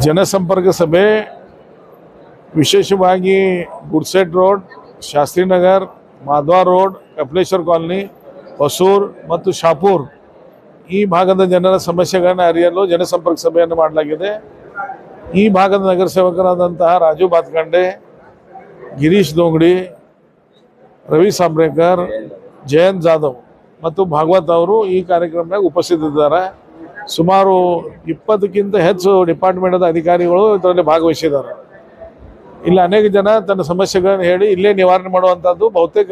ಜನಸಂಪರ್ಕ ಸಭೆ ವಿಶೇಷವಾಗಿ Goodshed road, Shastrinagar, Madhav road, Kapileshwar colony, Hosur ಮತ್ತು ಶಾಪೂರ್ ಈ ಭಾಗದ ಜನರ ಸಮಸ್ಯೆಗಳನ್ನು ಅರಿಯಲು ಜನಸಂಪರ್ಕ ಸಭೆಯನ್ನು ಮಾಡಲಾಗಿದೆ. ಈ ಭಾಗದ ನಗರಸೇವಕರಾದಂತಹ ರಾಜು ಬಾತ್ಕಂಡೆ, ಗಿರೀಶ್ ದೋಂಗಡಿ, ರವಿ ಸಾಂಬ್ರೇಕರ್, ಜಯಂತ್ ಜಾಧವ್ ಮತ್ತು ಭಾಗವತ್ ಅವರು ಈ ಕಾರ್ಯಕ್ರಮದಾಗ ಉಪಸ್ಥಿತರಿದ್ದಾರೆ. ಸುಮಾರು 20ಕ್ಕಿಂತ ಹೆಚ್ಚು ಡಿಪಾರ್ಟ್ಮೆಂಟದ ಅಧಿಕಾರಿಗಳು ಇದರಲ್ಲಿ ಭಾಗವಹಿಸಿದ್ದಾರೆ. ಇಲ್ಲಿ ಅನೇಕ ಜನ ತನ್ನ ಸಮಸ್ಯೆಗಳನ್ನು ಹೇಳಿ ಇಲ್ಲೇ ನಿವಾರಣೆ ಮಾಡುವಂಥದ್ದು ಬಹುತೇಕ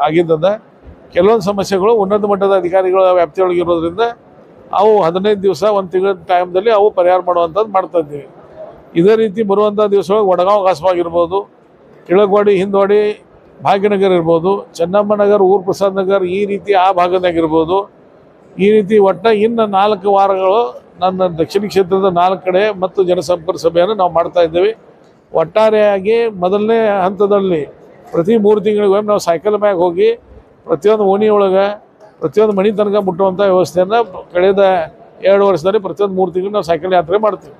ಆಗಿದ್ದದ. ಕೆಲವೊಂದು ಸಮಸ್ಯೆಗಳು ಉನ್ನತ ಮಟ್ಟದ ಅಧಿಕಾರಿಗಳ ವ್ಯಾಪ್ತಿಯೊಳಗಿರೋದ್ರಿಂದ ಅವು 15 ದಿವಸ, 1 ತಿಂಗಳ ಟೈಮ್ದಲ್ಲಿ ಅವು ಪರಿಹಾರ ಮಾಡುವಂಥದ್ದು ಮಾಡ್ತಾ ಇದ್ದೀವಿ. ಇದೇ ರೀತಿ ಬರುವಂಥ ದಿವಸಗಳಿಗೆ ವಡಗಾಂವ್ ಕಾಸ್ವಾಗಿರ್ಬೋದು, ಕಿಳಗವಾಡಿ, ಹಿಂದವಾಡಿ, ಭಾಗ್ಯನಗರ ಇರ್ಬೋದು, ಚೆನ್ನಮ್ಮನಗರ, ಊರ್ ಪ್ರಸಾದ್ ನಗರ್, ಈ ರೀತಿ ಆ ಭಾಗದಾಗಿರ್ಬೋದು. ಈ ರೀತಿ ಒಟ್ಟು ಇನ್ನು 4 ವಾರಗಳು ನನ್ನ ದಕ್ಷಿಣ ಕ್ಷೇತ್ರದ 4 ಕಡೆ ಮತ್ತು ಜನಸಂಪರ್ಕ ಸಭೆಯನ್ನು ನಾವು ಮಾಡ್ತಾ ಇದ್ದೇವೆ. ಒಟ್ಟಾರೆಯಾಗಿ ಮೊದಲನೇ ಹಂತದಲ್ಲಿ ಪ್ರತಿ 3 ತಿಂಗಳಿಗೊಮ್ಮೆ ನಾವು ಸೈಕಲ್ ಮ್ಯಾಗ ಹೋಗಿ ಪ್ರತಿಯೊಂದು ಓಣಿಯೊಳಗೆ ಪ್ರತಿಯೊಂದು ಮನೆ ತನಕ ಮುಟ್ಟುವಂಥ ವ್ಯವಸ್ಥೆಯನ್ನು ಕಳೆದ 2 ವರ್ಷದಲ್ಲಿ ಪ್ರತಿಯೊಂದು 3 ತಿಂಗಳು ನಾವು ಸೈಕಲ್ ಯಾತ್ರೆ ಮಾಡ್ತೀವಿ.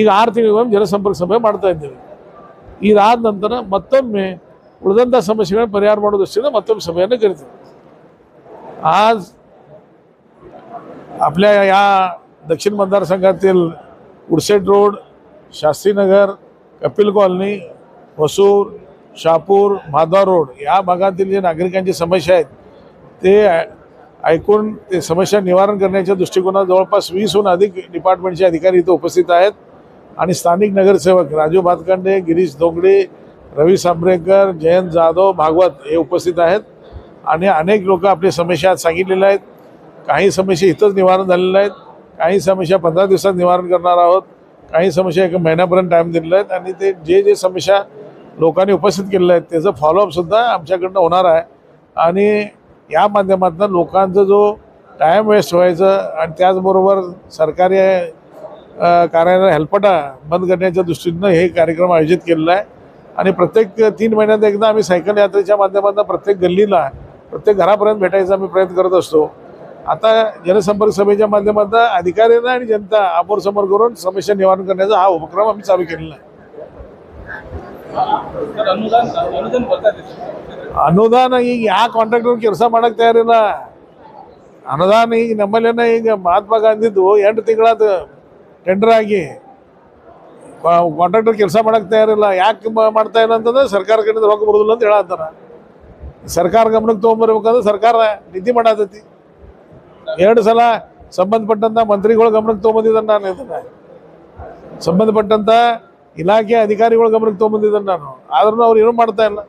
ಈಗ 6 ತಿಂಗಳಿಗೊಮ್ಮೆ ಜನಸಂಪರ್ಕ ಸಭೆ ಮಾಡ್ತಾ ಇದ್ದೇವೆ. ಇದಾದ ನಂತರ ಮತ್ತೊಮ್ಮೆ ಉಳಿದಂಥ ಸಮಸ್ಯೆಗಳನ್ನು ಪರಿಹಾರ ಮಾಡೋ ದೃಷ್ಟಿಯಿಂದ ಮತ್ತೊಮ್ಮೆ ಸಭೆಯನ್ನು ಕರಿತೀವಿ. आज आपल्या या दक्षिण मतदारसंघातील Goodshed road, Shastrinagar, Kapil colony, Hosur, Shapur, Madhav road या भागातील जे नागरिकांची समस्या आहेत ते ऐकून ते समस्या निवारण करण्याच्या दृष्टिकोनात जवळपास 20हून अधिक डिपार्टमेंटचे अधिकारी इथे उपस्थित आहेत. आणि स्थानिक नगरसेवक राजू भातखंडे, गिरीश दोंगडे, रवी सांब्रेकर, जयंत जाधव, भागवत हे उपस्थित आहेत. आणि अनेक लोक आपली समस्या सांगितलेल्या आहेत. काही समस्या इथंच निवारण झालेल्या आहेत, काही समस्या 15 दिवसात निवारण करणार आहोत, काही समस्या 1 महिन्यापर्यंत टाईम दिलेला आहेत. आणि ते जे समस्या लोकांनी उपस्थित केलेल्या आहेत त्याचं फॉलोअपसुद्धा आमच्याकडनं होणार आहे. आणि या माध्यमातून लोकांचा जो टाईम वेस्ट व्हायचं आणि त्याचबरोबर सरकारी कार्यालय हेल्पटा बंद करण्याच्या दृष्टीनं हे कार्यक्रम आयोजित केलेला आहे. आणि प्रत्येक 3 महिन्यात एकदा आम्ही सायकल यात्रेच्या माध्यमातून प्रत्येक गल्लीला, प्रत्येक घरापर्यंत भेटायचा आम्ही प्रयत्न करत असतो. आता जनसंपर्क सभेच्या माध्यमातून अधिकाऱ्यांना आणि जनता समोर करून समस्या निवारण करण्याचा हा उपक्रम आम्ही चालू केलेला आहे. ಅನುದಾನ ಈಗ ಯಾವ ಕಾಂಟ್ರಾಕ್ಟರ್ ಕೆಲಸ ಮಾಡಕ್ಕೆ ತಯಾರಿಲ್ಲ. ಅನುದಾನ ಈಗ ನಮ್ಮಲ್ಲೇನ ಈಗ ಮಹಾತ್ಮ ಗಾಂಧಿದು 8 ತಿಂಗಳಾದ ಟೆಂಡರ್ ಆಗಿ ಕಾಂಟ್ರಾಕ್ಟರ್ ಕೆಲಸ ಮಾಡಕ್ಕೆ ತಯಾರಿಲ್ಲ. ಯಾಕೆ ಮಾಡ್ತಾ ಇಲ್ಲ ಅಂತಂದ್ರೆ ಸರ್ಕಾರ ಕಡೆಯಿಂದ ರೊಕ್ಕ ಬರೋದಿಲ್ಲ ಅಂತ ಹೇಳತ್ತಾರ. ಸರ್ಕಾರ ಗಮನಕ್ಕೆ ತೊಗೊಂಬರ್ಬೇಕಂದ್ರೆ ಸರ್ಕಾರ ನಿಧಿ ಮಾಡತೈತಿ. 2 ಸಲ ಸಂಬಂಧಪಟ್ಟಂಥ ಮಂತ್ರಿಗಳ ಗಮನಕ್ಕೆ ತೊಗೊಂಬಂದಿದ್ದಾನೆ ನಾನು. ಇದನ್ನು ಸಂಬಂಧಪಟ್ಟಂಥ ಇಲಾಖೆ ಅಧಿಕಾರಿಗಳ ಗಮನಕ್ಕೆ ತೊಗೊಂಬಂದಿದ್ದಾನೆ ನಾನು. ಆದ್ರೂ ಅವ್ರು ಏನೂ ಮಾಡ್ತಾ ಇಲ್ಲ.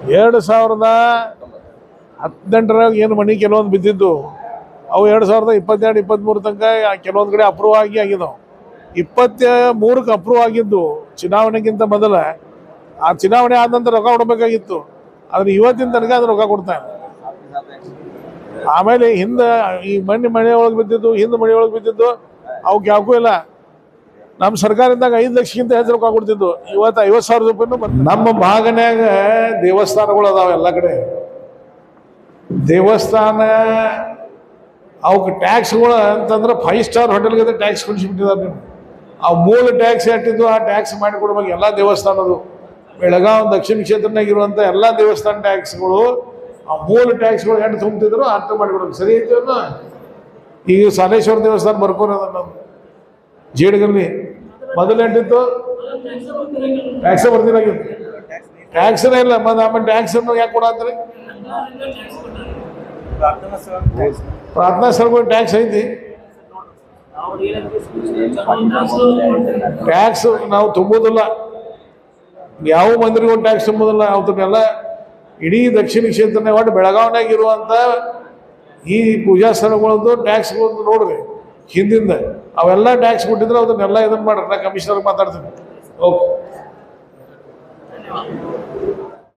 2018 ಏನು ಮನೆ ಕೆಲವೊಂದು ಬಿದ್ದಿದ್ದು ಅವು 2022-23 ತನಕ ಕೆಲವೊಂದು ಕಡೆ ಅಪ್ರೂವ್ ಆಗಿದಾವೆ. 23ಕ್ಕೆ ಅಪ್ರೂವ್ ಆಗಿದ್ದು ಚುನಾವಣೆಗಿಂತ ಮೊದಲ. ಆ ಚುನಾವಣೆ ಆದ ನಂತರ ರೊಕ್ಕ ಕೊಡಬೇಕಾಗಿತ್ತು. ಆದರೆ ಇವತ್ತಿನ ತನಕ ಅದು ರೊಕ್ಕ ಕೊಡ್ತಾ ಇಲ್ಲ. ಆಮೇಲೆ ಹಿಂದೆ ಈ ಮನೆ ಒಳಗೆ ಬಿದ್ದಿದ್ದು, ಹಿಂದೆ ಮನೆ ಒಳಗೆ ಬಿದ್ದಿದ್ದು ಅವಕ್ಕೆ ಯಾಕೂ ಇಲ್ಲ. ನಮ್ಮ ಸರ್ಕಾರದಾಗ 5 ಲಕ್ಷಕ್ಕಿಂತ ಹೆಚ್ಚು ರೊಕ್ಕ ಕೊಡ್ತಿದ್ದು. ಇವತ್ತು 50,000 ರೂಪಾಯಿನೂ ಬಂತು. ನಮ್ಮ ಭಾಗನ್ಯಾಗ ದೇವಸ್ಥಾನಗಳು ಅದಾವೆ ಎಲ್ಲ ಕಡೆ. ದೇವಸ್ಥಾನ ಅವಕ್ಕೆ ಟ್ಯಾಕ್ಸ್ಗಳು ಅಂತಂದ್ರೆ 5 ಸ್ಟಾರ್ ಹೋಟೆಲ್ಗೆ ಟ್ಯಾಕ್ಸ್ ಕೊಡಿಸಿಬಿಟ್ಟಿದ್ದಾರೆ. ನೀವು ಆ ಮೂಲ ಟ್ಯಾಕ್ಸ್ ಎಷ್ಟಿದ್ದು ಆ ಟ್ಯಾಕ್ಸ್ ಮಾಡಿ ಕೊಡ್ಬೇಕು. ಎಲ್ಲ ದೇವಸ್ಥಾನದು ಬೆಳಗಾವಿ ದಕ್ಷಿಣ ಕ್ಷೇತ್ರನಾಗಿರುವಂಥ ಎಲ್ಲ ದೇವಸ್ಥಾನ ಟ್ಯಾಕ್ಸ್ಗಳು ಆ ಮೂಲ ಟ್ಯಾಕ್ಸ್ಗಳು ಎಷ್ಟು ತುಂಬ್ತಿದ್ರು ಅರ್ಥ ಮಾಡಿಕೊಡ್ಬೇಕು. ಸರಿ ಐತಿ ಅನ್ನ. ಈಗ ಸಾಲೇಶ್ವರ ದೇವಸ್ಥಾನ ಬರ್ಕೋರದ ನಮ್ಮ ಜೇಡಗಲ್ಲಿ ಮೊದಲು ಎಂಟಿತ್ತು ಟ್ಯಾಕ್ಸೇ ಬರ್ತಿರಾಗಿತ್ತು. ಟ್ಯಾಕ್ಸನೇ ಇಲ್ಲ. ಆಮೇಲೆ ಟ್ಯಾಕ್ಸನ್ನು ಯಾಕೆ ಕೊಡತ್ರಿ? ಪ್ರಾರ್ಥನಾ ಸ್ಥಳಗಳು ಟ್ಯಾಕ್ಸ್ ಐತಿ. ಟ್ಯಾಕ್ಸ್ ನಾವು ತುಂಬೋದಿಲ್ಲ. ಯಾವ ಮಂದಿರಿಗೂ ಟ್ಯಾಕ್ಸ್ ತುಂಬೋದಿಲ್ಲ. ಅವತ್ತನ್ನೆಲ್ಲ ಇಡೀ ದಕ್ಷಿಣ ಕ್ಷೇತ್ರನೇ ಒಟ್ಟು ಬೆಳಗಾವಿನಾಗ ಇರುವಂಥ ಈ ಪೂಜಾ ಸ್ಥಳಗಳದ್ದು ಟ್ಯಾಕ್ಸ್ಗಳದ್ದು ನೋಡ್ರಿ. ಹಿಂದಿಂದ ಅವೆಲ್ಲ ಟ್ಯಾಕ್ಸ್ ಕೊಟ್ಟಿದ್ರೆ ಅದನ್ನೆಲ್ಲ ಇದನ್ನು ಮಾಡ್ರಿ. ನಾ ಕಮಿಷನರ್ ಮಾತಾಡ್ತೀನಿ. ಓಕೆ.